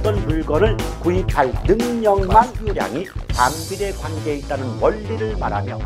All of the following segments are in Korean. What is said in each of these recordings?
어떤 물건을 구입할 능력만 수요량이 반비례 관계에 있다는 원리를 말하며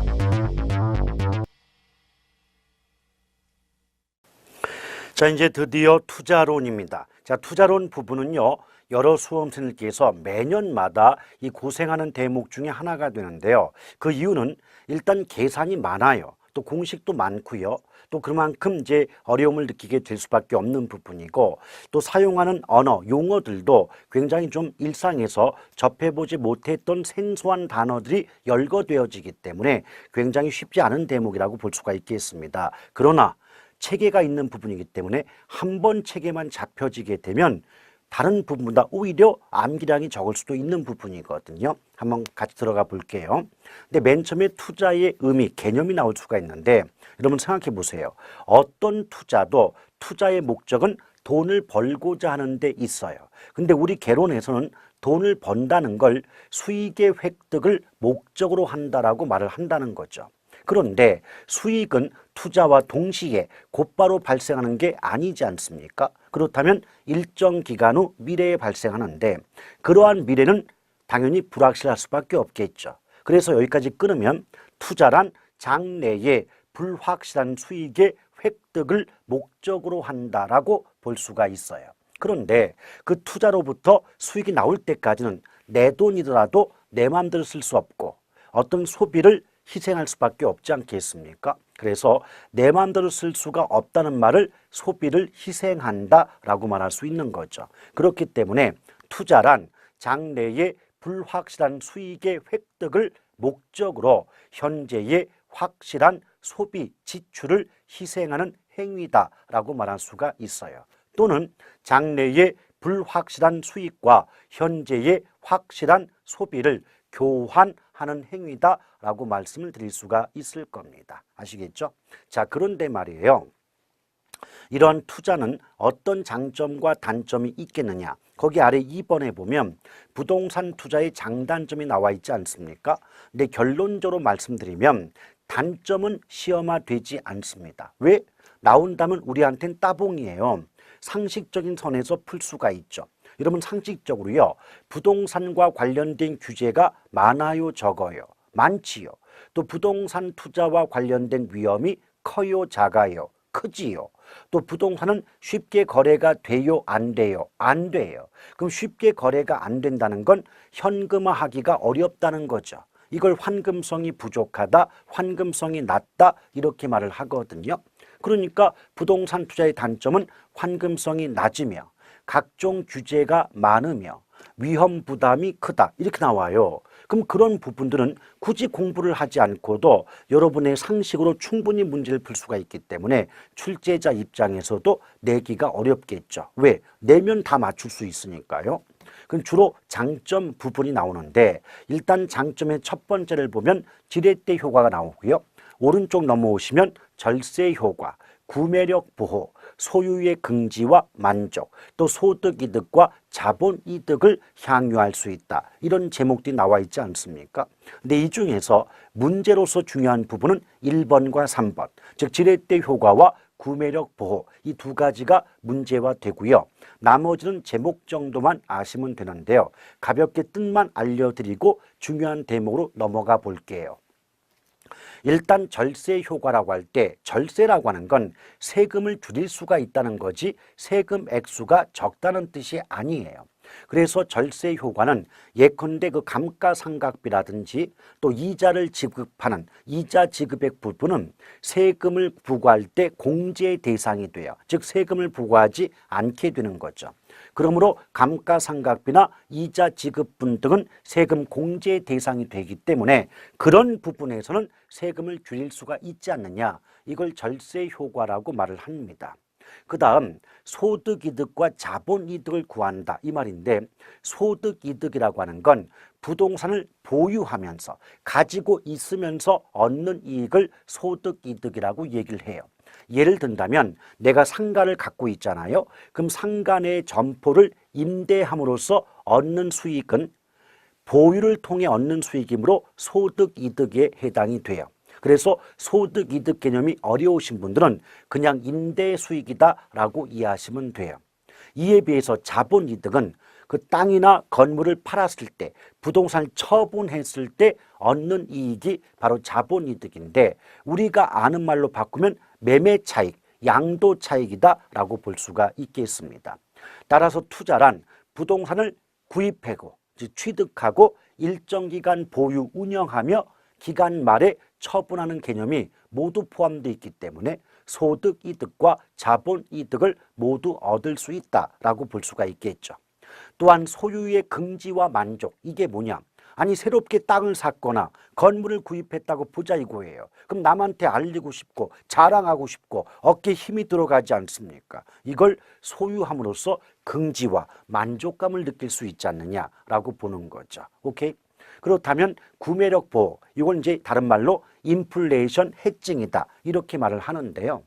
자, 이제 드디어 투자론입니다. 자, 투자론 부분은요, 여러 수험생들께서 매년마다 이 고생하는 대목 중에 하나가 되는데요. 그 이유는 일단 계산이 많아요. 또 공식도 많고요. 또 그만큼 이제 어려움을 느끼게 될 수밖에 없는 부분이고, 또 사용하는 언어, 용어들도 굉장히 좀 일상에서 접해보지 못했던 생소한 단어들이 열거되어지기 때문에 굉장히 쉽지 않은 대목이라고 볼 수가 있겠습니다. 그러나 체계가 있는 부분이기 때문에 한 번 체계만 잡혀지게 되면 다른 부분보다 오히려 암기량이 적을 수도 있는 부분이거든요. 한번 같이 들어가 볼게요. 근데 맨 처음에 투자의 의미, 개념이 나올 수가 있는데 여러분 생각해 보세요. 어떤 투자도 투자의 목적은 돈을 벌고자 하는 데 있어요. 근데 우리 개론에서는 돈을 번다는 걸 수익의 획득을 목적으로 한다라고 말을 한다는 거죠. 그런데 수익은 투자와 동시에 곧바로 발생하는 게 아니지 않습니까? 그렇다면 일정 기간 후 미래에 발생하는데 그러한 미래는 당연히 불확실할 수밖에 없겠죠. 그래서 여기까지 끊으면 투자란 장래에 불확실한 수익의 획득을 목적으로 한다라고 볼 수가 있어요. 그런데 그 투자로부터 수익이 나올 때까지는 내 돈이더라도 내 마음대로 쓸 수 없고 어떤 소비를 희생할 수밖에 없지 않겠습니까? 그래서 내 마음대로 쓸 수가 없다는 말을 소비를 희생한다라고 말할 수 있는 거죠. 그렇기 때문에 투자란 장래의 불확실한 수익의 획득을 목적으로 현재의 확실한 소비 지출을 희생하는 행위다라고 말할 수가 있어요. 또는 장래의 불확실한 수익과 현재의 확실한 소비를 교환하는 행위다라고 말씀을 드릴 수가 있을 겁니다. 아시겠죠? 자, 그런데 말이에요. 이러한 투자는 어떤 장점과 단점이 있겠느냐? 거기 아래 2번에 보면 부동산 투자의 장단점이 나와 있지 않습니까? 근데 결론적으로 말씀드리면 단점은 시험화되지 않습니다. 왜? 나온다면 우리한테는 따봉이에요. 상식적인 선에서 풀 수가 있죠. 여러분 상식적으로요. 부동산과 관련된 규제가 많아요, 적어요? 많지요. 또 부동산 투자와 관련된 위험이 커요, 작아요? 크지요. 또 부동산은 쉽게 거래가 돼요, 안 돼요? 안 돼요. 그럼 쉽게 거래가 안 된다는 건 현금화하기가 어렵다는 거죠. 이걸 환금성이 부족하다, 환금성이 낮다 이렇게 말을 하거든요. 그러니까 부동산 투자의 단점은 환금성이 낮으며 각종 규제가 많으며 위험 부담이 크다 이렇게 나와요. 그럼 그런 부분들은 굳이 공부를 하지 않고도 여러분의 상식으로 충분히 문제를 풀 수가 있기 때문에 출제자 입장에서도 내기가 어렵겠죠. 왜? 내면 다 맞출 수 있으니까요. 그럼 주로 장점 부분이 나오는데 일단 장점의 첫 번째를 보면 지렛대 효과가 나오고요. 오른쪽 넘어오시면 절세 효과, 구매력 보호, 소유의 긍지와 만족, 또 소득 이득과 자본 이득을 향유할 수 있다. 이런 제목들이 나와 있지 않습니까? 근데 이 중에서 문제로서 중요한 부분은 1번과 3번, 즉 지렛대 효과와 구매력 보호 이 두 가지가 문제화 되고요. 나머지는 제목 정도만 아시면 되는데요. 가볍게 뜻만 알려드리고 중요한 대목으로 넘어가 볼게요. 일단 절세 효과라고 할 때 절세라고 하는 건 세금을 줄일 수가 있다는 거지 세금 액수가 적다는 뜻이 아니에요. 그래서 절세 효과는 예컨대 그 감가상각비라든지 또 이자를 지급하는 이자 지급액 부분은 세금을 부과할 때 공제 대상이 돼요. 즉 세금을 부과하지 않게 되는 거죠. 그러므로 감가상각비나 이자 지급분 등은 세금 공제 대상이 되기 때문에 그런 부분에서는 세금을 줄일 수가 있지 않느냐. 이걸 절세 효과라고 말을 합니다. 그 다음 소득이득과 자본이득을 구한다 이 말인데 소득이득이라고 하는 건 부동산을 보유하면서 가지고 있으면서 얻는 이익을 소득이득이라고 얘기를 해요. 예를 든다면 내가 상가를 갖고 있잖아요. 그럼 상가 내 점포를 임대함으로써 얻는 수익은 보유를 통해 얻는 수익이므로 소득이득에 해당이 돼요. 그래서 소득이득 개념이 어려우신 분들은 그냥 임대 수익이다라고 이해하시면 돼요. 이에 비해서 자본이득은 그 땅이나 건물을 팔았을 때, 부동산을 처분했을 때 얻는 이익이 바로 자본이득인데, 우리가 아는 말로 바꾸면 매매 차익, 양도 차익이다라고 볼 수가 있겠습니다. 따라서 투자란 부동산을 구입하고 취득하고 일정 기간 보유, 운영하며 기간 말에 처분하는 개념이 모두 포함되어 있기 때문에 소득 이득과 자본 이득을 모두 얻을 수 있다라고 볼 수가 있겠죠. 또한 소유의 긍지와 만족, 이게 뭐냐? 아니 새롭게 땅을 샀거나 건물을 구입했다고 보자 이거예요. 그럼 남한테 알리고 싶고 자랑하고 싶고 어깨에 힘이 들어가지 않습니까? 이걸 소유함으로써 긍지와 만족감을 느낄 수 있지 않느냐라고 보는 거죠. 오케이? 그렇다면 구매력 보호, 이건 이제 다른 말로 인플레이션 해칭이다 이렇게 말을 하는데요.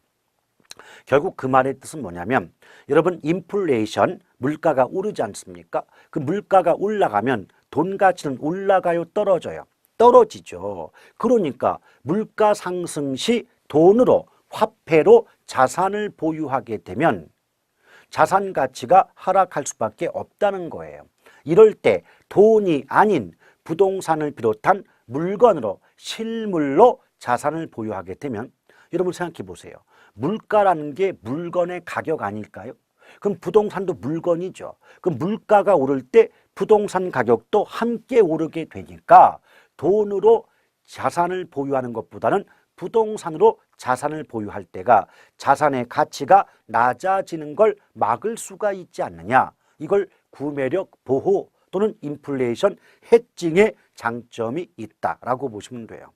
결국 그 말의 뜻은 뭐냐면, 여러분 인플레이션, 물가가 오르지 않습니까? 그 물가가 올라가면 돈 가치는 올라가요, 떨어져요? 떨어지죠. 그러니까 물가 상승 시 돈으로, 화폐로 자산을 보유하게 되면 자산 가치가 하락할 수밖에 없다는 거예요. 이럴 때 돈이 아닌 부동산을 비롯한 물건으로, 실물로 자산을 보유하게 되면, 여러분 생각해 보세요. 물가라는 게 물건의 가격 아닐까요? 그럼 부동산도 물건이죠. 그럼 물가가 오를 때 부동산 가격도 함께 오르게 되니까 돈으로 자산을 보유하는 것보다는 부동산으로 자산을 보유할 때가 자산의 가치가 낮아지는 걸 막을 수가 있지 않느냐. 이걸 구매력 보호 또는 인플레이션 해칭의 장점이 있다라고 보시면 돼요.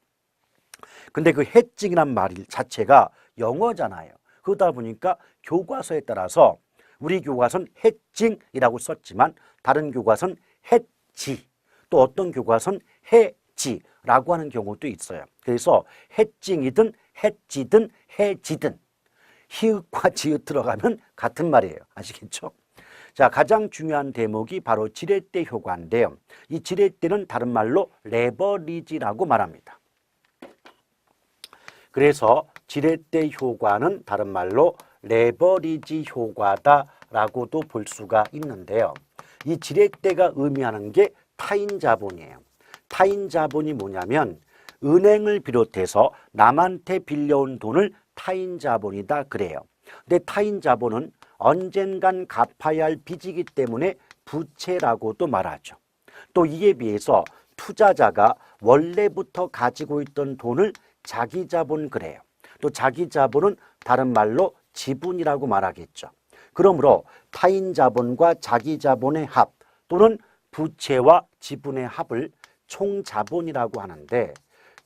근데 그 해칭이란 말 자체가 영어잖아요. 그러다 보니까 교과서에 따라서 우리 교과서는 해칭이라고 썼지만 다른 교과서는 해지, 또 어떤 교과서는 해지라고 하는 경우도 있어요. 그래서 해칭이든 해지든 해지든 히읗과 지읒 들어가면 같은 말이에요. 아시겠죠? 자, 가장 중요한 대목이 바로 지렛대 효과인데요. 이 지렛대는 다른 말로 레버리지라고 말합니다. 그래서 지렛대 효과는 다른 말로 레버리지 효과다라고도 볼 수가 있는데요. 이 지렛대가 의미하는 게 타인 자본이에요. 타인 자본이 뭐냐면 은행을 비롯해서 남한테 빌려온 돈을 타인 자본이다 그래요. 근데 타인 자본은 언젠간 갚아야 할 빚이기 때문에 부채라고도 말하죠. 또 이에 비해서 투자자가 원래부터 가지고 있던 돈을 자기 자본 그래요. 또 자기 자본은 다른 말로 지분이라고 말하겠죠. 그러므로 타인 자본과 자기 자본의 합 또는 부채와 지분의 합을 총자본이라고 하는데,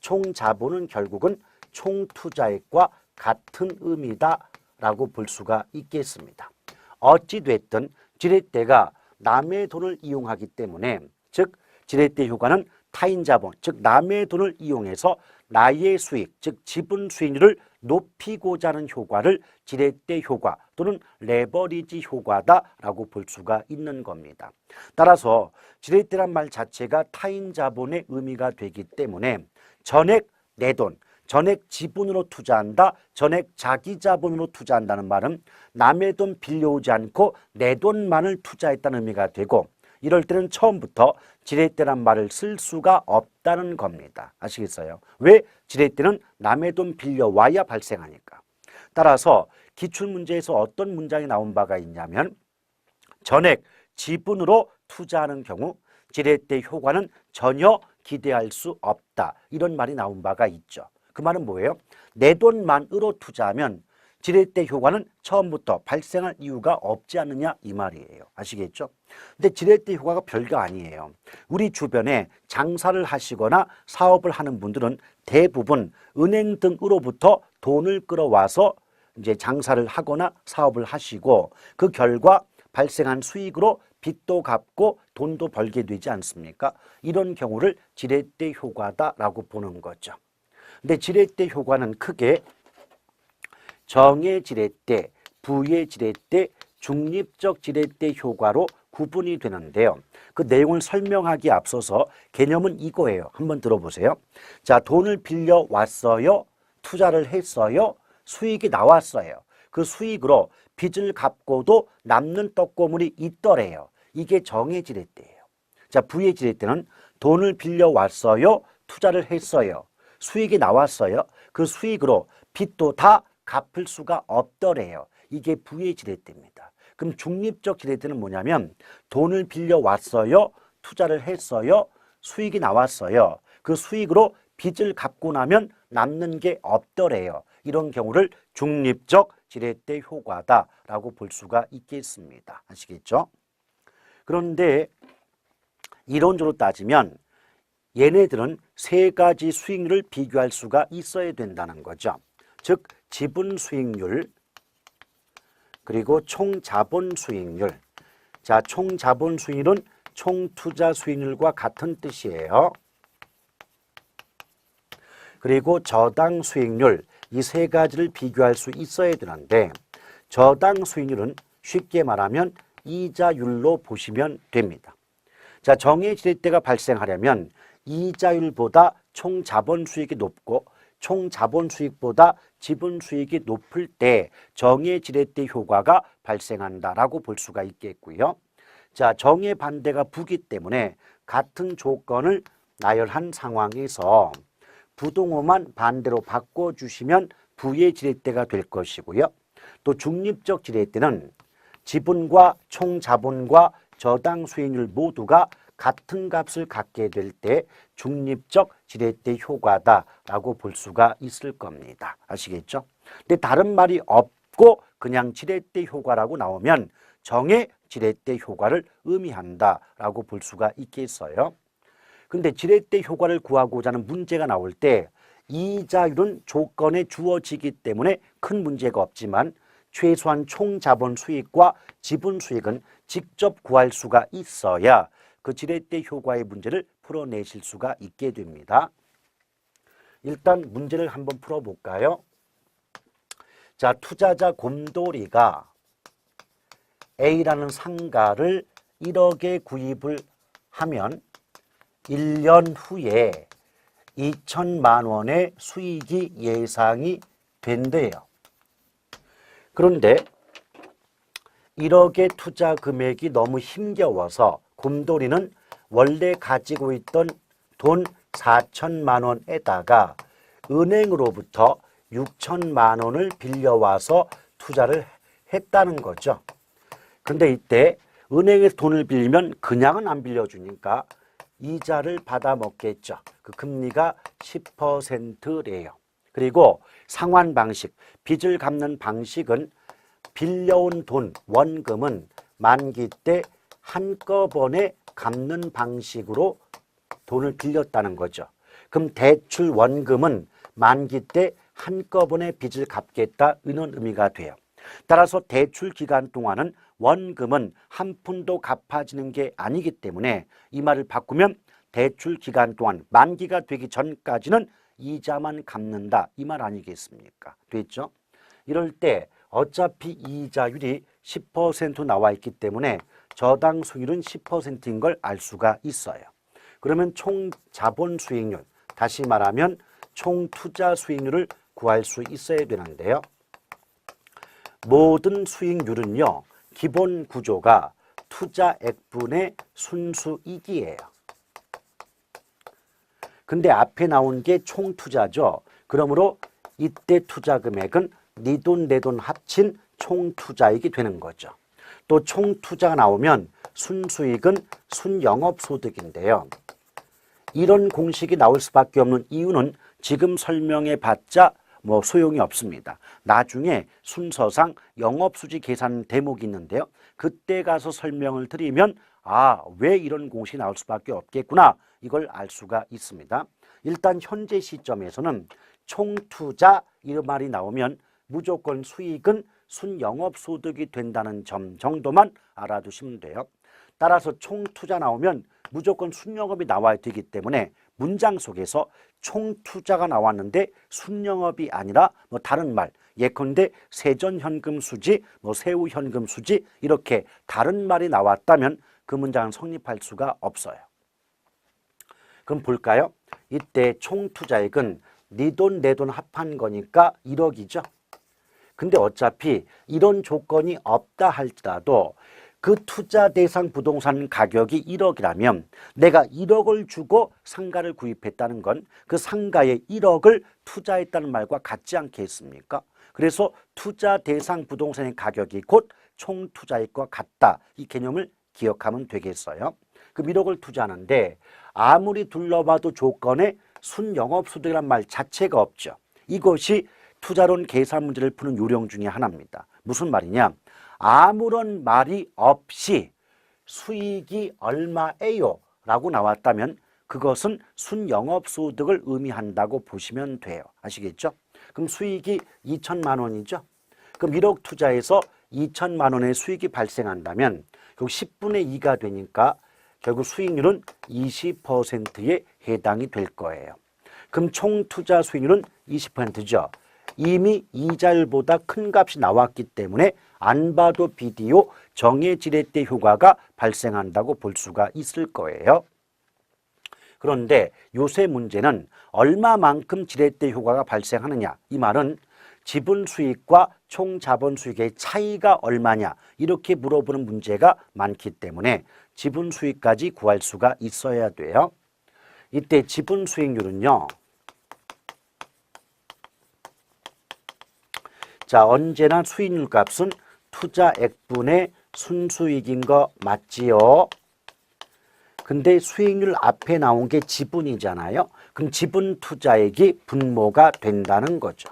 총자본은 결국은 총투자액과 같은 의미다라고 볼 수가 있겠습니다. 어찌됐든 지렛대가 남의 돈을 이용하기 때문에, 즉 지렛대 효과는 타인 자본, 즉 남의 돈을 이용해서 나의 수익, 즉 지분 수익률을 높이고자 하는 효과를 지렛대 효과 또는 레버리지 효과다라고 볼 수가 있는 겁니다. 따라서 지렛대란 말 자체가 타인 자본의 의미가 되기 때문에 전액 내 돈, 전액 지분으로 투자한다, 전액 자기 자본으로 투자한다는 말은 남의 돈 빌려오지 않고 내 돈만을 투자했다는 의미가 되고, 이럴 때는 처음부터 지렛대란 말을 쓸 수가 없다는 겁니다. 아시겠어요? 왜? 지렛대는 남의 돈 빌려와야 발생하니까. 따라서 기출문제에서 어떤 문장이 나온 바가 있냐면, 전액 지분으로 투자하는 경우 지렛대 효과는 전혀 기대할 수 없다, 이런 말이 나온 바가 있죠. 그 말은 뭐예요? 내 돈만으로 투자하면 지렛대 효과는 처음부터 발생할 이유가 없지 않느냐 이 말이에요. 아시겠죠? 근데 지렛대 효과가 별거 아니에요. 우리 주변에 장사를 하시거나 사업을 하는 분들은 대부분 은행 등으로부터 돈을 끌어와서 이제 장사를 하거나 사업을 하시고, 그 결과 발생한 수익으로 빚도 갚고 돈도 벌게 되지 않습니까? 이런 경우를 지렛대 효과다라고 보는 거죠. 근데 지렛대 효과는 크게 정의 지렛대, 부의 지렛대, 중립적 지렛대 효과로 구분이 되는데요. 그 내용을 설명하기에 앞서서 개념은 이거예요. 한번 들어보세요. 자, 돈을 빌려 왔어요. 투자를 했어요. 수익이 나왔어요. 그 수익으로 빚을 갚고도 남는 떡고물이 있더래요. 이게 정의 지렛대예요. 자, 부의 지렛대는 돈을 빌려왔어요. 투자를 했어요. 수익이 나왔어요. 그 수익으로 빚도 다 갚을 수가 없더래요. 이게 부의 지렛대입니다. 그럼 중립적 지렛대는 뭐냐면 돈을 빌려왔어요. 투자를 했어요. 수익이 나왔어요. 그 수익으로 빚을 갚고 나면 남는 게 없더래요. 이런 경우를 중립적 지렛대 효과다라고 볼 수가 있겠습니다. 아시겠죠? 그런데 이론적으로 따지면 얘네들은 세 가지 수익률을 비교할 수가 있어야 된다는 거죠. 즉 지분 수익률, 그리고 총자본 수익률. 자, 총자본 수익률은 총투자 수익률과 같은 뜻이에요. 그리고 저당 수익률, 이 세 가지를 비교할 수 있어야 되는데 저당 수익률은 쉽게 말하면 이자율로 보시면 됩니다. 자, 정의 지렛대가 발생하려면 이자율보다 총자본 수익이 높고 총자본 수익보다 지분 수익이 높을 때 정의 지렛대 효과가 발생한다라고 볼 수가 있겠고요. 자, 정의 반대가 부기 때문에 같은 조건을 나열한 상황에서 부동호만 반대로 바꿔주시면 부의 지렛대가 될 것이고요. 또 중립적 지렛대는 지분과 총자본과 저당 수익률 모두가 같은 값을 갖게 될 때 중립적 지렛대 효과다라고 볼 수가 있을 겁니다. 아시겠죠? 근데 다른 말이 없고 그냥 지렛대 효과라고 나오면 정의 지렛대 효과를 의미한다라고 볼 수가 있겠어요. 근데 지렛대 효과를 구하고자 하는 문제가 나올 때 이자율은 조건에 주어지기 때문에 큰 문제가 없지만 최소한 총자본 수익과 지분 수익은 직접 구할 수가 있어야 그 지렛대 효과의 문제를 풀어내실 수가 있게 됩니다. 일단 문제를 한번 풀어볼까요? 자, 투자자 곰돌이가 A라는 상가를 1억에 구입을 하면 1년 후에 2천만 원의 수익이 예상이 된대요. 그런데 1억의 투자 금액이 너무 힘겨워서 곰돌이는 원래 가지고 있던 돈 4천만 원에다가 은행으로부터 6천만 원을 빌려와서 투자를 했다는 거죠. 근데 이때 은행에서 돈을 빌리면 그냥은 안 빌려주니까 이자를 받아 먹겠죠. 그 금리가 10%래요. 그리고 상환 방식, 빚을 갚는 방식은 빌려온 돈, 원금은 만기 때 한꺼번에 갚는 방식으로 돈을 빌렸다는 거죠. 그럼 대출 원금은 만기 때 한꺼번에 빚을 갚겠다 이런 의미가 돼요. 따라서 대출 기간 동안은 원금은 한 푼도 갚아지는 게 아니기 때문에 이 말을 바꾸면 대출 기간 동안 만기가 되기 전까지는 이자만 갚는다 이 말 아니겠습니까? 됐죠? 이럴 때 어차피 이자율이 10% 나와 있기 때문에 저당 수익률은 10%인 걸 알 수가 있어요. 그러면 총 자본 수익률, 다시 말하면 총 투자 수익률을 구할 수 있어야 되는데요. 모든 수익률은요, 기본 구조가 투자액분의 순수이익이에요. 근데 앞에 나온 게 총투자죠. 그러므로 이때 투자 금액은 네 돈 내 돈 합친 총투자액이 되는 거죠. 또 총투자가 나오면 순수익은 순영업소득인데요. 이런 공식이 나올 수밖에 없는 이유는 지금 설명해 봤자 뭐 소용이 없습니다. 나중에 순서상 영업수지 계산 대목이 있는데요. 그때 가서 설명을 드리면 왜 이런 공식이 나올 수밖에 없겠구나 이걸 알 수가 있습니다. 일단 현재 시점에서는 총투자 이런 말이 나오면 무조건 수익은 순영업소득이 된다는 점 정도만 알아두시면 돼요. 따라서 총투자 나오면 무조건 순영업이 나와야 되기 때문에 문장 속에서 총투자가 나왔는데 순영업이 아니라 뭐 다른 말 예컨대 세전현금 수지, 뭐 세후현금 수지 이렇게 다른 말이 나왔다면 그 문장은 성립할 수가 없어요. 그럼 볼까요? 이때 총투자액은 네 돈 내 돈 합한 거니까 1억이죠. 근데 어차피 이런 조건이 없다 할지라도 그 투자 대상 부동산 가격이 1억이라면 내가 1억을 주고 상가를 구입했다는 건 그 상가에 1억을 투자했다는 말과 같지 않겠습니까? 그래서 투자 대상 부동산의 가격이 곧 총 투자액과 같다. 이 개념을 기억하면 되겠어요. 그 1억을 투자하는데 아무리 둘러봐도 조건에 순영업소득이란 말 자체가 없죠. 이것이 투자론 계산 문제를 푸는 요령 중에 하나입니다. 무슨 말이냐? 아무런 말이 없이 수익이 얼마예요? 라고 나왔다면 그것은 순영업소득을 의미한다고 보시면 돼요. 아시겠죠? 그럼 수익이 2천만 원이죠? 그럼 1억 투자해서 2천만 원의 수익이 발생한다면 결국 10분의 2가 되니까 결국 수익률은 20%에 해당이 될 거예요. 그럼 총 투자 수익률은 20%죠. 이미 이자율보다 큰 값이 나왔기 때문에 안 봐도 비디오 정해지렛대 효과가 발생한다고 볼 수가 있을 거예요. 그런데 요새 문제는 얼마만큼 지렛대 효과가 발생하느냐. 이 말은 지분 수익과 총 자본 수익의 차이가 얼마냐 이렇게 물어보는 문제가 많기 때문에 지분 수익까지 구할 수가 있어야 돼요. 이때 지분 수익률은요. 자, 언제나 수익률 값은 투자액분의 순수익인 거 맞지요? 근데 수익률 앞에 나온 게 지분이잖아요. 그럼 지분 투자액이 분모가 된다는 거죠.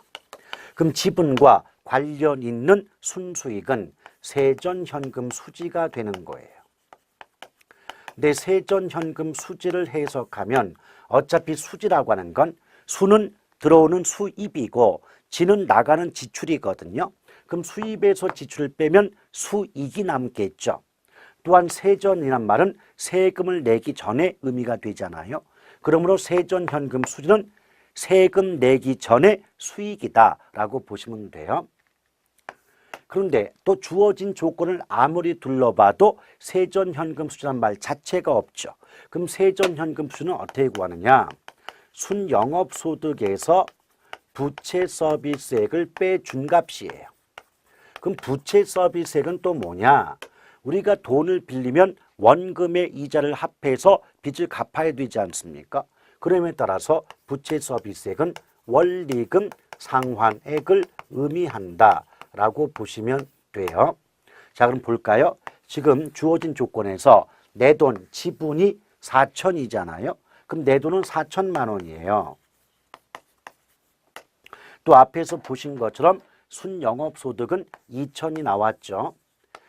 그럼 지분과 관련 있는 순수익은 세전현금 수지가 되는 거예요. 근데 세전현금 수지를 해석하면 어차피 수지라고 하는 건 수는 들어오는 수입이고 지는 나가는 지출이거든요. 그럼 수입에서 지출을 빼면 수익이 남겠죠. 또한 세전이란 말은 세금을 내기 전에 의미가 되잖아요. 그러므로 세전현금 수지는 세금 내기 전에 수익이다라고 보시면 돼요. 그런데 또 주어진 조건을 아무리 둘러봐도 세전현금 수지란 말 자체가 없죠. 그럼 세전현금 수지는 어떻게 구하느냐? 순영업소득에서 부채 서비스액을 빼준 값이에요. 그럼 부채 서비스액은 또 뭐냐? 우리가 돈을 빌리면 원금의 이자를 합해서 빚을 갚아야 되지 않습니까? 그럼에 따라서 부채 서비스액은 원리금 상환액을 의미한다라고 보시면 돼요. 자, 그럼 볼까요? 지금 주어진 조건에서 내 돈 지분이 4천이잖아요. 그럼 내 돈은 4천만 원이에요. 또 앞에서 보신 것처럼 순영업소득은 2천이 나왔죠.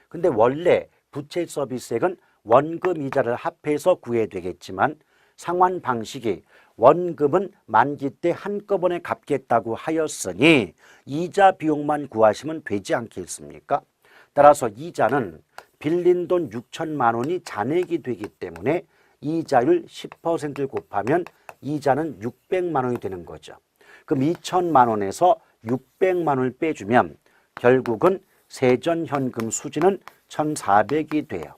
근데 원래 부채 서비스액은 원금 이자를 합해서 구해야 되겠지만 상환 방식이 원금은 만기 때 한꺼번에 갚겠다고 하였으니 이자 비용만 구하시면 되지 않겠습니까? 따라서 이자는 빌린 돈 6천만 원이 잔액이 되기 때문에 이자율 10%를 곱하면 이자는 600만 원이 되는 거죠. 그럼 2천만 원에서 600만 원을 빼주면 결국은 세전현금 수지는 1,400이 돼요.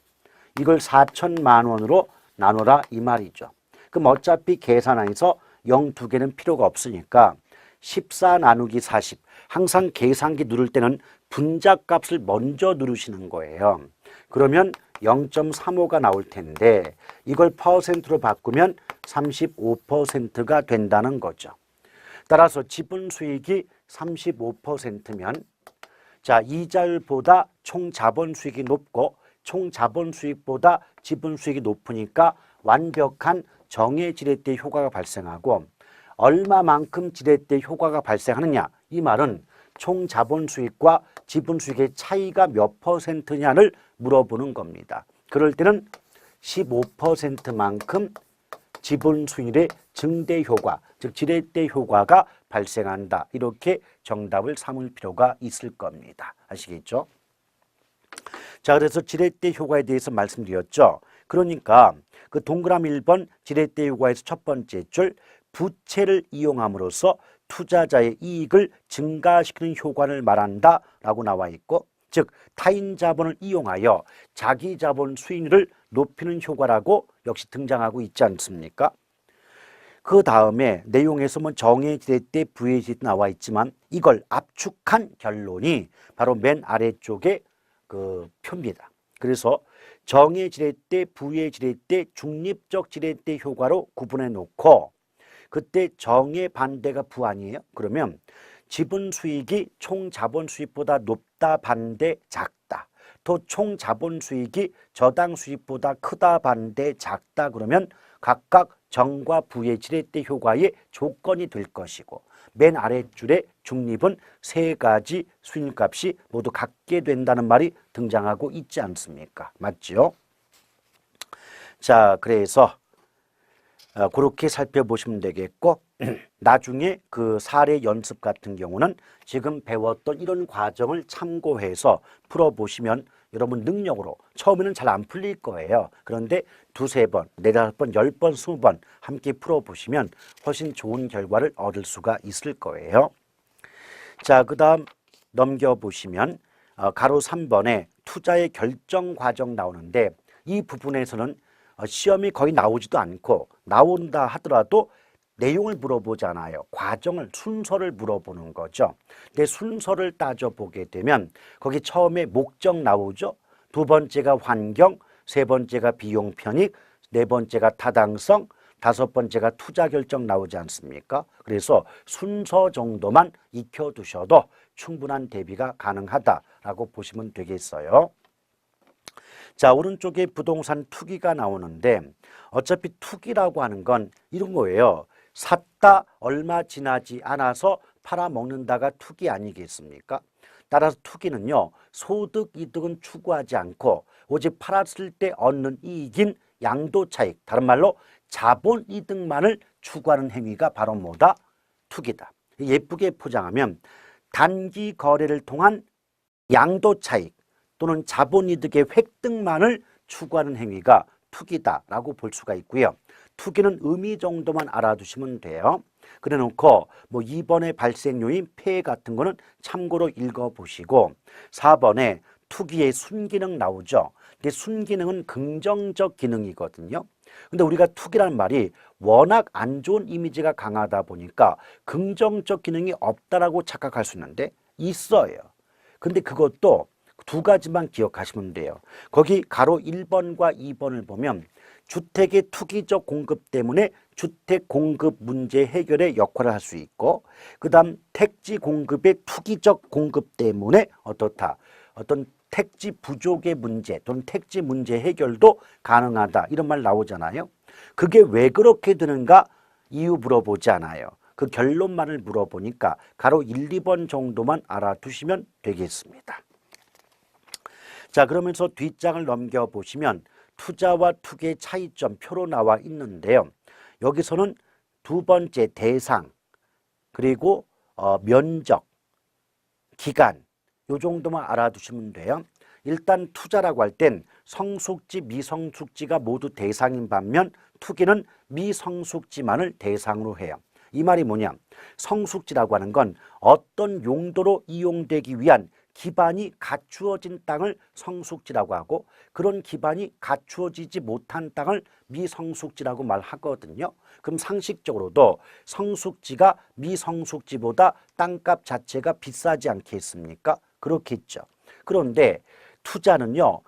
이걸 4천만 원으로 나누라 이 말이죠. 그럼 어차피 계산하면서 0 두 개는 필요가 없으니까 14 나누기 40 항상 계산기 누를 때는 분자값을 먼저 누르시는 거예요. 그러면 0.35가 나올 텐데 이걸 퍼센트로 바꾸면 35%가 된다는 거죠. 따라서 지분 수익이 35%면 자, 이자율보다 총 자본 수익이 높고 총 자본 수익보다 지분 수익이 높으니까 완벽한 정해 지렛대 효과가 발생하고 얼마만큼 지렛대 효과가 발생하느냐 이 말은 총 자본 수익과 지분 수익의 차이가 몇 퍼센트냐를 물어보는 겁니다. 그럴 때는 15%만큼 지분 수익의 증대 효과, 즉 지렛대 효과가 발생한다. 이렇게 정답을 삼을 필요가 있을 겁니다. 아시겠죠? 자, 그래서 지렛대 효과에 대해서 말씀드렸죠. 그러니까 그 동그라미 1번 지렛대 효과에서 첫 번째 줄 부채를 이용함으로써 투자자의 이익을 증가시키는 효과를 말한다라고 나와 있고 즉 타인 자본을 이용하여 자기 자본 수익률을 높이는 효과라고 역시 등장하고 있지 않습니까? 그 다음에 내용에서 뭐 정의 지렛대, 부의 지렛대 나와 있지만 이걸 압축한 결론이 바로 맨 아래쪽에 그 표입니다. 그래서 정의 지렛대, 부의 지렛대, 중립적 지렛대 효과로 구분해 놓고 그때 정의 반대가 부 아니에요? 그러면 지분 수익이 총 자본 수익보다 높다 반대 작다. 또 총 자본 수익이 저당 수익보다 크다 반대 작다 그러면 각각 정과 부의 지렛대 효과의 조건이 될 것이고 맨 아랫줄에 중립은 세 가지 수익값이 모두 같게 된다는 말이 등장하고 있지 않습니까? 맞죠? 자, 그래서 그렇게 살펴보시면 되겠고 나중에 그 사례 연습 같은 경우는 지금 배웠던 이런 과정을 참고해서 풀어보시면 여러분 능력으로 처음에는 잘 안 풀릴 거예요. 그런데 두세 번, 네다섯 번, 10번, 20번 함께 풀어보시면 훨씬 좋은 결과를 얻을 수가 있을 거예요. 자, 그 다음 넘겨보시면 가로 3번에 투자의 결정 과정 나오는데 이 부분에서는 시험이 거의 나오지도 않고 나온다 하더라도 내용을 물어보잖아요. 과정을, 순서를 물어보는 거죠. 근데 순서를 따져보게 되면 거기 처음에 목적 나오죠. 두 번째가 환경, 세 번째가 비용 편익, 네 번째가 타당성, 다섯 번째가 투자 결정 나오지 않습니까? 그래서 순서 정도만 익혀두셔도 충분한 대비가 가능하다라고 보시면 되겠어요. 자, 오른쪽에 부동산 투기가 나오는데 어차피 투기라고 하는 건 이런 거예요. 샀다 얼마 지나지 않아서 팔아먹는다가 투기 아니겠습니까? 따라서 투기는요, 소득 이득은 추구하지 않고 오직 팔았을 때 얻는 이익인 양도 차익, 다른 말로 자본 이득만을 추구하는 행위가 바로 뭐다? 투기다. 예쁘게 포장하면 단기 거래를 통한 양도 차익 또는 자본 이득의 획득만을 추구하는 행위가 투기다라고 볼 수가 있고요. 투기는 의미 정도만 알아두시면 돼요. 그래 놓고 뭐 2번의 발생 요인 폐해 같은 거는 참고로 읽어보시고 4번에 투기의 순기능 나오죠. 근데 순기능은 긍정적 기능이거든요. 근데 우리가 투기라는 말이 워낙 안 좋은 이미지가 강하다 보니까 긍정적 기능이 없다라고 착각할 수 있는데 있어요. 근데 그것도 두 가지만 기억하시면 돼요. 거기 가로 1번과 2번을 보면 주택의 투기적 공급 때문에 주택 공급 문제 해결에 역할을 할 수 있고 그 다음 택지 공급의 투기적 공급 때문에 어떻다. 어떤 택지 부족의 문제 또는 택지 문제 해결도 가능하다. 이런 말 나오잖아요. 그게 왜 그렇게 되는가 이유 물어보지 않아요. 그 결론만을 물어보니까 가로 1, 2번 정도만 알아두시면 되겠습니다. 자, 그러면서 뒷장을 넘겨보시면 투자와 투기의 차이점 표로 나와 있는데요. 여기서는 두 번째 대상, 그리고 면적, 기간 요 정도만 알아두시면 돼요. 일단 투자라고 할 땐 성숙지, 미성숙지가 모두 대상인 반면 투기는 미성숙지만을 대상으로 해요. 이 말이 뭐냐? 성숙지라고 하는 건 어떤 용도로 이용되기 위한 기반이 갖추어진 땅을 성숙지라고 하고 그런 기반이 갖추어지지 못한 땅을 미성숙지라고 말하거든요. 그럼 상식적으로도 성숙지가 미성숙지보다 땅값 자체가 비싸지 않겠습니까? 그렇겠죠. 그런데 투자는요,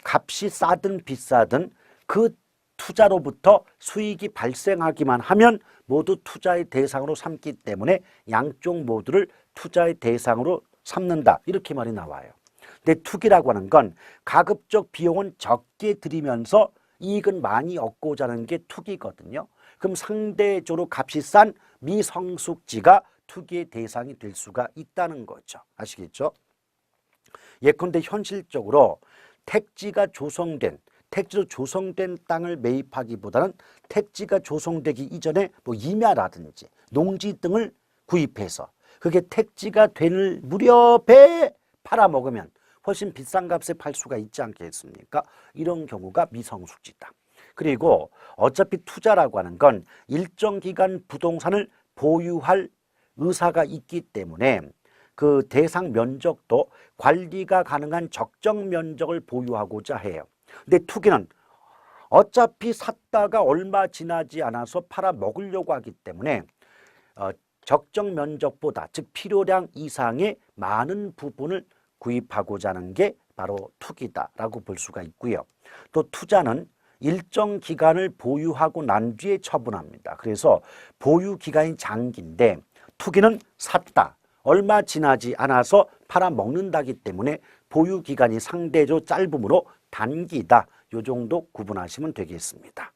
값이 싸든 비싸든 그 투자로부터 수익이 발생하기만 하면 모두 투자의 대상으로 삼기 때문에 양쪽 모두를 투자의 대상으로 삼는다. 이렇게 말이 나와요. 근데 투기라고 하는 건 가급적 비용은 적게 들이면서 이익은 많이 얻고자 하는 게 투기거든요. 그럼 상대적으로 값이 싼 미성숙지가 투기의 대상이 될 수가 있다는 거죠. 아시겠죠? 예컨대 현실적으로 택지가 조성된 택지로 조성된 땅을 매입하기보다는 택지가 조성되기 이전에 뭐 임야라든지 농지 등을 구입해서 그게 택지가 될 무렵에 팔아먹으면 훨씬 비싼 값에 팔 수가 있지 않겠습니까? 이런 경우가 미성숙지다. 그리고 어차피 투자라고 하는 건 일정 기간 부동산을 보유할 의사가 있기 때문에 그 대상 면적도 관리가 가능한 적정 면적을 보유하고자 해요. 근데 투기는 어차피 샀다가 얼마 지나지 않아서 팔아 먹으려고 하기 때문에 적정 면적보다 즉 필요량 이상의 많은 부분을 구입하고자 하는 게 바로 투기다라고 볼 수가 있고요. 또 투자는 일정 기간을 보유하고 난 뒤에 처분합니다. 그래서 보유 기간이 장기인데 투기는 샀다, 얼마 지나지 않아서 팔아먹는다기 때문에 보유 기간이 상대적으로 짧으므로 단기다. 요 정도 구분하시면 되겠습니다.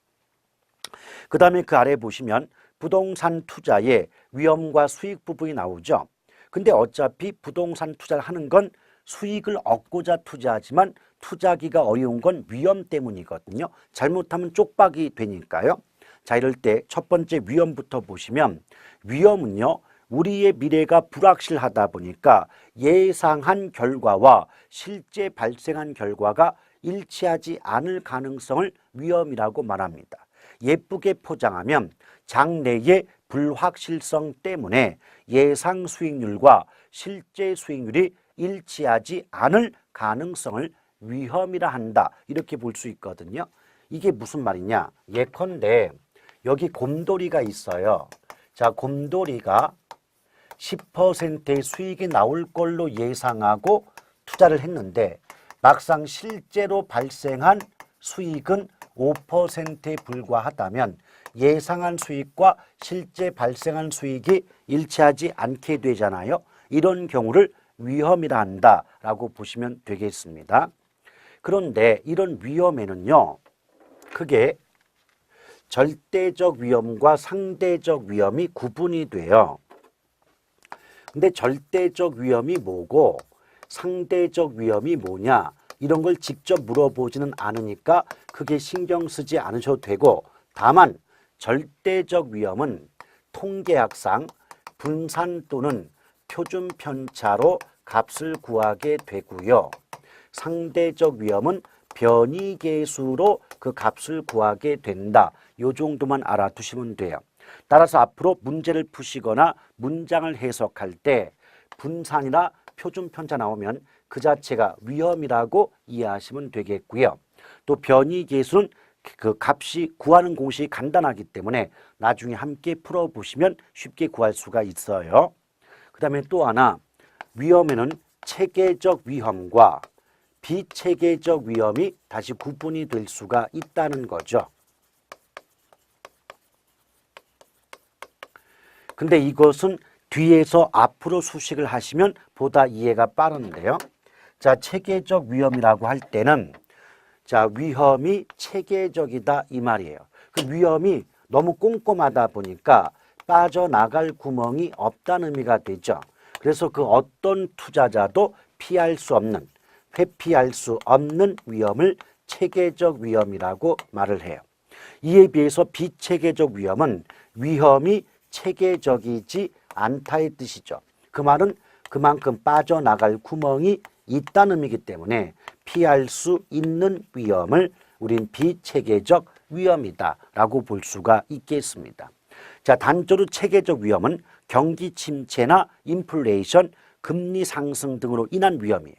그 다음에 그 아래 보시면 부동산 투자의 위험과 수익 부분이 나오죠. 근데 어차피 부동산 투자를 하는 건 수익을 얻고자 투자하지만 투자하기가 어려운 건 위험 때문이거든요. 잘못하면 쪽박이 되니까요. 자, 이럴 때 첫 번째 위험부터 보시면 위험은요, 우리의 미래가 불확실하다 보니까 예상한 결과와 실제 발생한 결과가 일치하지 않을 가능성을 위험이라고 말합니다. 예쁘게 포장하면 장래의 불확실성 때문에 예상 수익률과 실제 수익률이 일치하지 않을 가능성을 위험이라 한다. 이렇게 볼 수 있거든요. 이게 무슨 말이냐? 예컨대 여기 곰돌이가 있어요. 자, 곰돌이가 10%의 수익이 나올 걸로 예상하고 투자를 했는데 막상 실제로 발생한 수익은 5%에 불과하다면 예상한 수익과 실제 발생한 수익이 일치하지 않게 되잖아요. 이런 경우를 위험이라 한다라고 보시면 되겠습니다. 그런데 이런 위험에는요, 크게 절대적 위험과 상대적 위험이 구분이 돼요. 근데 절대적 위험이 뭐고 상대적 위험이 뭐냐, 이런 걸 직접 물어보지는 않으니까 크게 신경 쓰지 않으셔도 되고, 다만 절대적 위험은 통계학상 분산 또는 표준 편차로 값을 구하게 되고요. 상대적 위험은 변이 계수로 그 값을 구하게 된다. 요 정도만 알아두시면 돼요. 따라서 앞으로 문제를 푸시거나 문장을 해석할 때 분산이나 표준 편차 나오면 그 자체가 위험이라고 이해하시면 되겠고요. 또 변이 계수는 그 값이 구하는 공식이 간단하기 때문에 나중에 함께 풀어보시면 쉽게 구할 수가 있어요. 그 다음에 또 하나, 위험에는 체계적 위험과 비체계적 위험이 다시 구분이 될 수가 있다는 거죠. 근데 이것은 뒤에서 앞으로 수식을 하시면 보다 이해가 빠른데요. 자, 체계적 위험이라고 할 때는 자, 위험이 체계적이다 이 말이에요. 그 위험이 너무 꼼꼼하다 보니까 빠져나갈 구멍이 없다는 의미가 되죠. 그래서 그 어떤 투자자도 피할 수 없는, 회피할 수 없는 위험을 체계적 위험이라고 말을 해요. 이에 비해서 비체계적 위험은 위험이 체계적이지 않다의 뜻이죠. 그 말은 그만큼 빠져나갈 구멍이 있다는 의미이기 때문에 피할 수 있는 위험을 우린 비체계적 위험이다라고 볼 수가 있겠습니다. 자, 단조로 체계적 위험은 경기 침체나 인플레이션, 금리 상승 등으로 인한 위험이에요.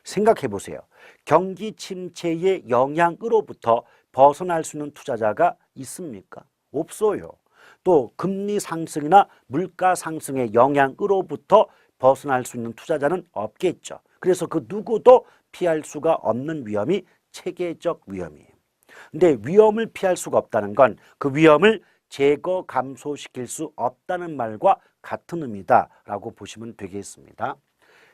생각해 보세요. 경기 침체의 영향으로부터 벗어날 수 있는 투자자가 있습니까? 없어요. 또 금리 상승이나 물가 상승의 영향으로부터 벗어날 수 있는 투자자는 없겠죠. 그래서 그 누구도 피할 수가 없는 위험이 체계적 위험이에요. 근데 위험을 피할 수가 없다는 건 그 위험을 제거 감소시킬 수 없다는 말과 같은 의미다라고 보시면 되겠습니다.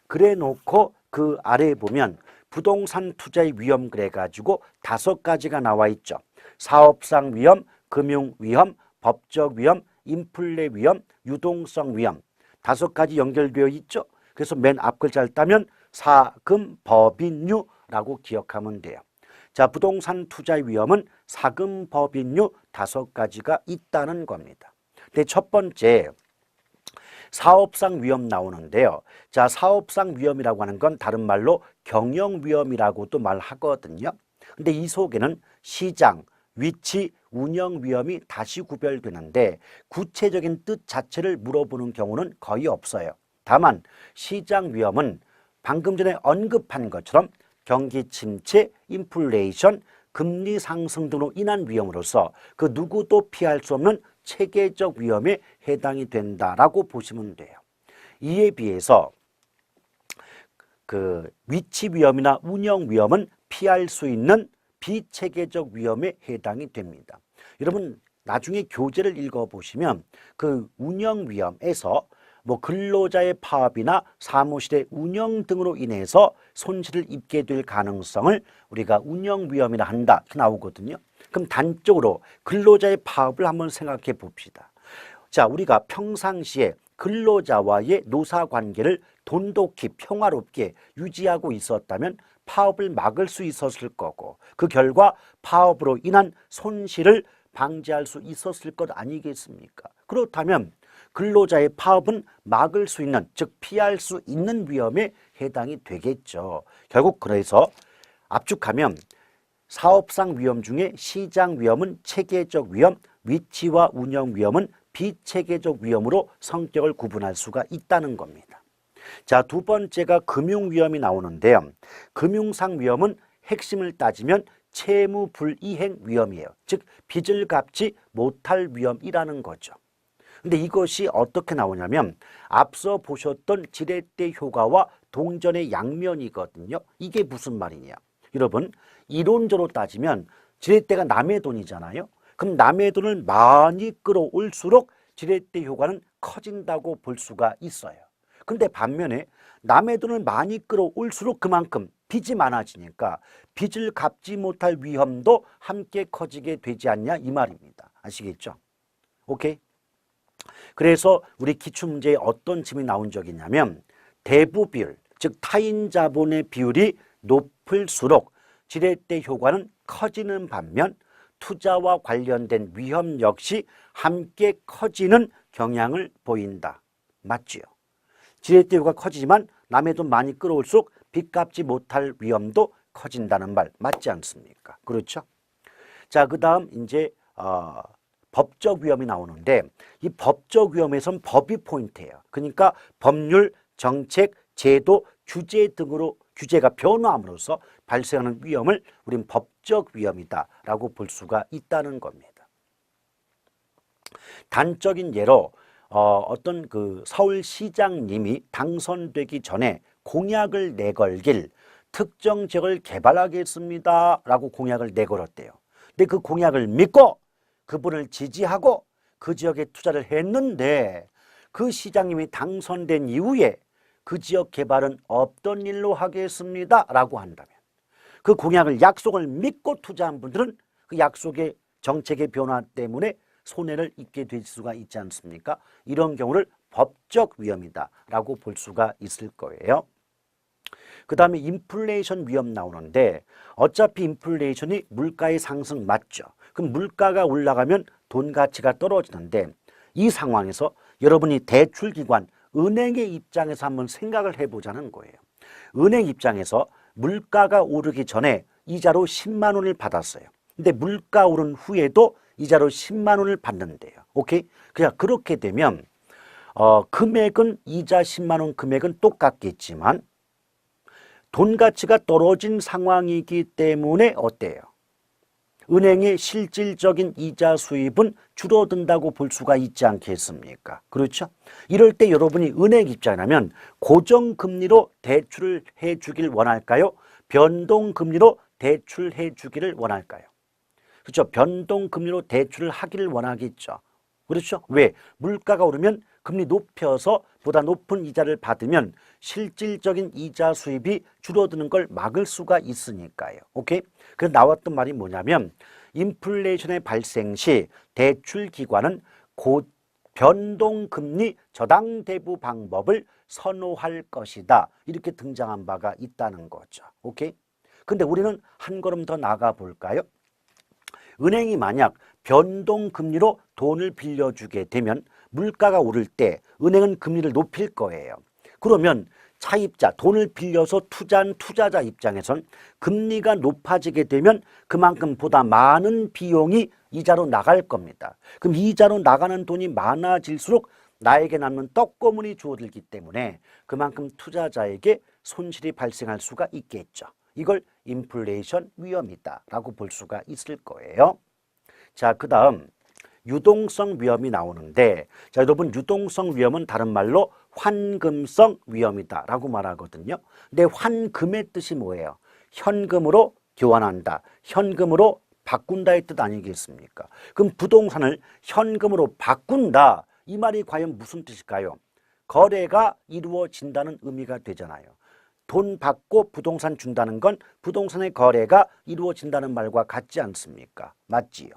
그래 놓고 그 아래에 보면 부동산 투자의 위험 그래 가지고 5가지가 나와 있죠. 사업상 위험, 금융 위험, 법적 위험, 인플레 위험, 유동성 위험. 5가지 연결되어 있죠. 그래서 맨 앞 글자를 따면 사금, 법인유라고 기억하면 돼요. 자, 부동산 투자의 위험은 사금, 법인유 5가지가 있다는 겁니다. 근데 첫 번째, 사업상 위험 나오는데요. 자, 사업상 위험이라고 하는 건 다른 말로 경영 위험이라고도 말하거든요. 근데 이 속에는 시장, 위치, 운영 위험이 다시 구별되는데 구체적인 뜻 자체를 물어보는 경우는 거의 없어요. 다만 시장 위험은 방금 전에 언급한 것처럼 경기 침체, 인플레이션, 금리 상승 등으로 인한 위험으로서 그 누구도 피할 수 없는 체계적 위험에 해당이 된다라고 보시면 돼요. 이에 비해서 그 위치 위험이나 운영 위험은 피할 수 있는 비체계적 위험에 해당이 됩니다. 여러분 나중에 교재를 읽어보시면 그 운영 위험에서 뭐 근로자의 파업이나 사무실의 운영 등으로 인해서 손실을 입게 될 가능성을 우리가 운영 위험이라 한다 이렇게 나오거든요. 그럼 단적으로 근로자의 파업을 한번 생각해 봅시다. 자, 우리가 평상시에 근로자와의 노사 관계를 돈독히 평화롭게 유지하고 있었다면 파업을 막을 수 있었을 거고 그 결과 파업으로 인한 손실을 방지할 수 있었을 것 아니겠습니까? 그렇다면 근로자의 파업은 막을 수 있는, 즉 피할 수 있는 위험에 해당이 되겠죠. 결국 그래서 압축하면 사업상 위험 중에 시장 위험은 체계적 위험, 위치와 운영 위험은 비체계적 위험으로 성격을 구분할 수가 있다는 겁니다. 자, 두 번째가 금융 위험이 나오는데요. 금융상 위험은 핵심을 따지면 채무 불이행 위험이에요. 즉 빚을 갚지 못할 위험이라는 거죠. 근데 이것이 어떻게 나오냐면 앞서 보셨던 지렛대 효과와 동전의 양면이거든요. 이게 무슨 말이냐? 여러분 이론적으로 따지면 지렛대가 남의 돈이잖아요. 그럼 남의 돈을 많이 끌어올수록 지렛대 효과는 커진다고 볼 수가 있어요. 근데 반면에 남의 돈을 많이 끌어올수록 그만큼 빚이 많아지니까 빚을 갚지 못할 위험도 함께 커지게 되지 않냐 이 말입니다. 아시겠죠? 오케이? 그래서 우리 기출문제에 어떤 질문이 나온 적이 있냐면 대부 비율, 즉 타인 자본의 비율이 높을수록 지렛대 효과는 커지는 반면 투자와 관련된 위험 역시 함께 커지는 경향을 보인다. 맞지요? 지렛대 효과가 커지지만 남의 돈 많이 끌어올수록 빚 갚지 못할 위험도 커진다는 말 맞지 않습니까? 그렇죠? 자, 그 다음 이제 법적 위험이 나오는데 이 법적 위험에선 법이 포인트예요. 그러니까 법률, 정책, 제도, 규제 등으로 규제가 변화함으로써 발생하는 위험을 우린 법적 위험이다라고 볼 수가 있다는 겁니다. 단적인 예로 어떤 그 서울시장님이 당선되기 전에 공약을 내걸길 특정 지역을 개발하겠습니다라고 공약을 내걸었대요. 근데 그 공약을 믿고 그분을 지지하고 그 지역에 투자를 했는데 그 시장님이 당선된 이후에 그 지역 개발은 없던 일로 하겠습니다라고 한다면 그 공약을 약속을 믿고 투자한 분들은 그 약속의 정책의 변화 때문에 손해를 입게 될 수가 있지 않습니까? 이런 경우를 법적 위험이다라고 볼 수가 있을 거예요. 그 다음에 인플레이션 위험 나오는데 어차피 인플레이션이 물가의 상승 맞죠? 그럼 물가가 올라가면 돈 가치가 떨어지는데 이 상황에서 여러분이 대출기관, 은행의 입장에서 한번 생각을 해보자는 거예요. 은행 입장에서 물가가 오르기 전에 이자로 10만 원을 받았어요. 근데 물가 오른 후에도 이자로 10만 원을 받는데요. 오케이? 그냥 그렇게 되면 금액은 이자 10만 원 금액은 똑같겠지만 돈 가치가 떨어진 상황이기 때문에 어때요? 은행의 실질적인 이자 수입은 줄어든다고 볼 수가 있지 않겠습니까? 그렇죠? 이럴 때 여러분이 은행 입장이라면 고정금리로 대출을 해주길 원할까요? 변동금리로 대출해 주기를 원할까요? 그렇죠? 변동금리로 대출을 하기를 원하겠죠. 그렇죠? 왜? 물가가 오르면 금리 높여서 보다 높은 이자를 받으면 실질적인 이자 수입이 줄어드는 걸 막을 수가 있으니까요. 오케이? 그래서 나왔던 말이 뭐냐면 인플레이션의 발생 시 대출기관은 변동금리 저당대부 방법을 선호할 것이다. 이렇게 등장한 바가 있다는 거죠. 오케이? 근데 우리는 한 걸음 더 나가 볼까요? 은행이 만약 변동금리로 돈을 빌려주게 되면 물가가 오를 때 은행은 금리를 높일 거예요. 그러면 차입자, 돈을 빌려서 투자한 투자자 입장에선 금리가 높아지게 되면 그만큼 보다 많은 비용이 이자로 나갈 겁니다. 그럼 이자로 나가는 돈이 많아질수록 나에게 남는 떡고물이 줄어들기 때문에 그만큼 투자자에게 손실이 발생할 수가 있겠죠. 이걸 인플레이션 위험이다라고 볼 수가 있을 거예요. 자, 그 다음 유동성 위험이 나오는데, 자, 여러분, 유동성 위험은 다른 말로 환금성 위험이다라고 말하거든요. 근데 환금의 뜻이 뭐예요? 현금으로 교환한다, 현금으로 바꾼다의 뜻 아니겠습니까? 그럼 부동산을 현금으로 바꾼다, 이 말이 과연 무슨 뜻일까요? 거래가 이루어진다는 의미가 되잖아요. 돈 받고 부동산 준다는 건 부동산의 거래가 이루어진다는 말과 같지 않습니까? 맞지요?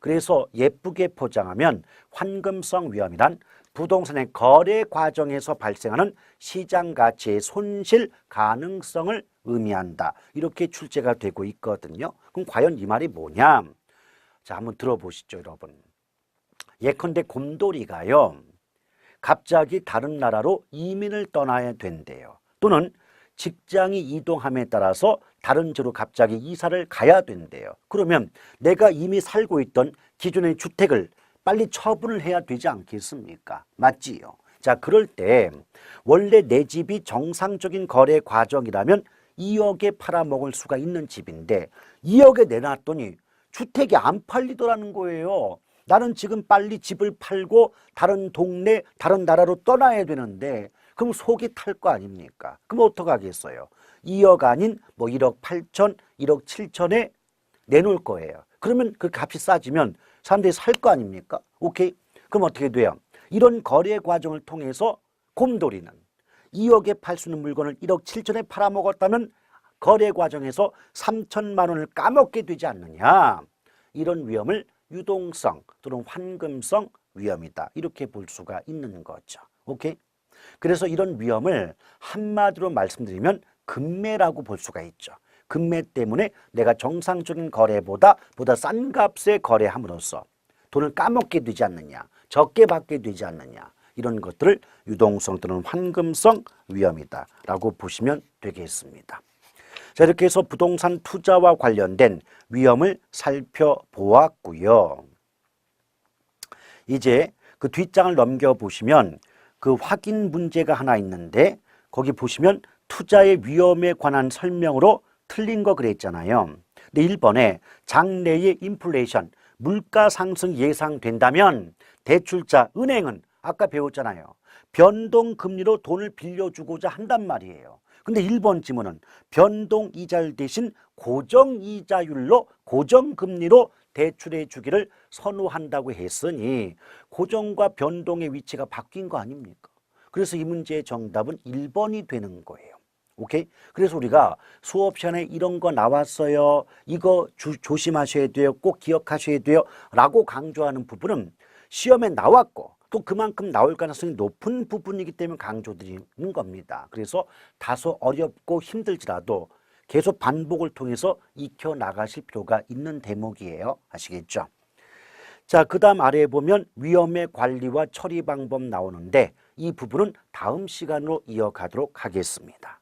그래서 예쁘게 포장하면 환금성 위험이란 부동산의 거래 과정에서 발생하는 시장 가치의 손실 가능성을 의미한다, 이렇게 출제가 되고 있거든요. 그럼 과연 이 말이 뭐냐? 자, 한번 들어보시죠, 여러분. 예컨대 곰돌이가요, 갑자기 다른 나라로 이민을 떠나야 된대요. 또는 직장이 이동함에 따라서 다른 지로 갑자기 이사를 가야 된대요. 그러면 내가 이미 살고 있던 기존의 주택을 빨리 처분을 해야 되지 않겠습니까? 맞지요? 자, 그럴 때 원래 내 집이 정상적인 거래 과정이라면 2억에 팔아먹을 수가 있는 집인데 2억에 내놨더니 주택이 안 팔리더라는 거예요. 나는 지금 빨리 집을 팔고 다른 동네, 다른 나라로 떠나야 되는데 그럼 속이 탈 거 아닙니까? 그럼 어떡하겠어요? 2억 아닌 뭐 1억 8천, 1억 7천에 내놓을 거예요. 그러면 그 값이 싸지면 사람들이 살 거 아닙니까? 오케이? 그럼 어떻게 돼요? 이런 거래 과정을 통해서 곰돌이는 2억에 팔 수 있는 물건을 1억 7천에 팔아먹었다면 거래 과정에서 3천만 원을 까먹게 되지 않느냐? 이런 위험을 유동성 또는 환금성 위험이다, 이렇게 볼 수가 있는 거죠. 오케이? 그래서 이런 위험을 한마디로 말씀드리면 금매라고 볼 수가 있죠. 금매 때문에 내가 정상적인 거래보다 싼 값에 거래함으로써 돈을 까먹게 되지 않느냐, 적게 받게 되지 않느냐, 이런 것들을 유동성 또는 환금성 위험이다라고 보시면 되겠습니다. 자, 이렇게 해서 부동산 투자와 관련된 위험을 살펴보았고요. 이제 그 뒷장을 넘겨보시면 그 확인 문제가 하나 있는데, 거기 보시면 투자의 위험에 관한 설명으로 틀린 거 그랬잖아요. 근데 1번에 장래의 인플레이션, 물가 상승 예상된다면 대출자, 은행은 아까 배웠잖아요. 변동금리로 돈을 빌려주고자 한단 말이에요. 근데 1번 지문은 변동이자율 대신 고정이자율로, 고정금리로 대출해 주기를 선호한다고 했으니 고정과 변동의 위치가 바뀐 거 아닙니까? 그래서 이 문제의 정답은 1번이 되는 거예요. 오케이? 그래서 우리가 수업 시간에 이런 거 나왔어요, 이거 조심하셔야 돼요, 꼭 기억하셔야 돼요 라고 강조하는 부분은 시험에 나왔고 또 그만큼 나올 가능성이 높은 부분이기 때문에 강조드리는 겁니다. 그래서 다소 어렵고 힘들지라도 계속 반복을 통해서 익혀 나가실 필요가 있는 대목이에요. 아시겠죠? 자, 그 다음 아래에 보면 위험의 관리와 처리 방법 나오는데 이 부분은 다음 시간으로 이어가도록 하겠습니다.